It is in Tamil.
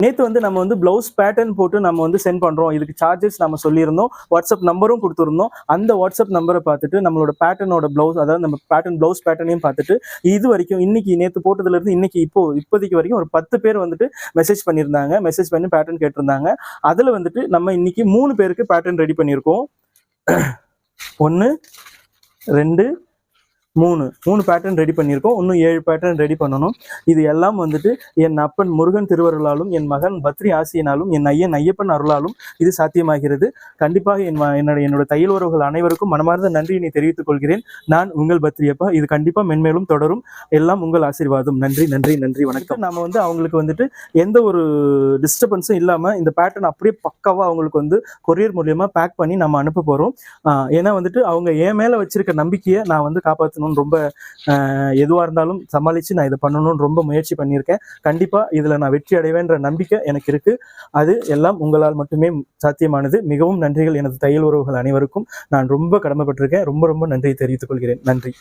நேற்று வந்து நம்ம வந்து ப்ளவுஸ் பேட்டர்ன் போட்டு நம்ம வந்து சென்ட் பண்ணுறோம். இதுக்கு சார்ஜஸ் நம்ம சொல்லியிருந்தோம். வாட்ஸ்அப் நம்பரும் கொடுத்துருந்தோம். அந்த வாட்ஸ்அப் நம்பரை பார்த்துட்டு நம்மளோட பேட்டர்னோட ப்ளவுஸ், அதாவது நம்ம ப்ளவுஸ் பேட்டர்னையும் பார்த்துட்டு இது வரைக்கும் இன்னைக்கு நேற்று போட்டதுலேருந்து இன்னைக்கு இப்போதைக்கு வரைக்கும் ஒரு 10 பேர் வந்துட்டு மெசேஜ் பண்ணியிருந்தாங்க. மெசேஜ் பண்ணி பேட்டர்ன் கேட்டிருந்தாங்க. அதில் வந்துட்டு நம்ம இன்னைக்கு 3 பேருக்கு பேட்டர்ன் ரெடி பண்ணியிருக்கோம். 1 2 3 பேட்டர்ன் ரெடி பண்ணியிருக்கோம். இன்னும் 7 பேட்டர்ன் ரெடி பண்ணணும். இது எல்லாம் வந்துட்டு என் அப்பன் முருகன் திருவருளாலும், என் மகன் பத்ரி ஆசியினாலும், என் ஐயன் ஐயப்பன் அருளாலும் இது சாத்தியமாகிறது. கண்டிப்பாக என்னோட தையல் உறவுகள் அனைவருக்கும் மனமார்ந்த நன்றியினை தெரிவித்துக் கொள்கிறேன். நான் உங்கள் பத்ரியப்பா. இது கண்டிப்பாக மென்மேலும் தொடரும். எல்லாம் உங்கள் ஆசீர்வாதம். நன்றி நன்றி நன்றி, வணக்கம். நம்ம வந்து அவங்களுக்கு வந்துட்டு எந்த ஒரு டிஸ்டர்பன்ஸும் இல்லாமல் இந்த பேட்டர்ன் அப்படியே பக்காவாக அவங்களுக்கு வந்து கொரியர் மூலியமாக பேக் பண்ணி நம்ம அனுப்ப போகிறோம். ஏன்னா வந்துட்டு அவங்க என் மேலே வச்சிருக்க நம்பிக்கையை நான் வந்து காப்பாற்றணும். ரொம்ப எதுவாக இருந்தாலும் சமாளித்து நான் இதை பண்ணணும்னு ரொம்ப முயற்சி பண்ணியிருக்கேன். கண்டிப்பாக இதில் நான் வெற்றி அடைவேன்ற நம்பிக்கை எனக்கு இருக்குது. அது எல்லாம் உங்களால் மட்டுமே சாத்தியமானது. மிகவும் நன்றிகள் எனது தையல் உறவுகள் அனைவருக்கும். நான் ரொம்ப கடமைப்பட்டிருக்கேன். ரொம்ப ரொம்ப நன்றியை தெரிவித்துக் கொள்கிறேன். நன்றி.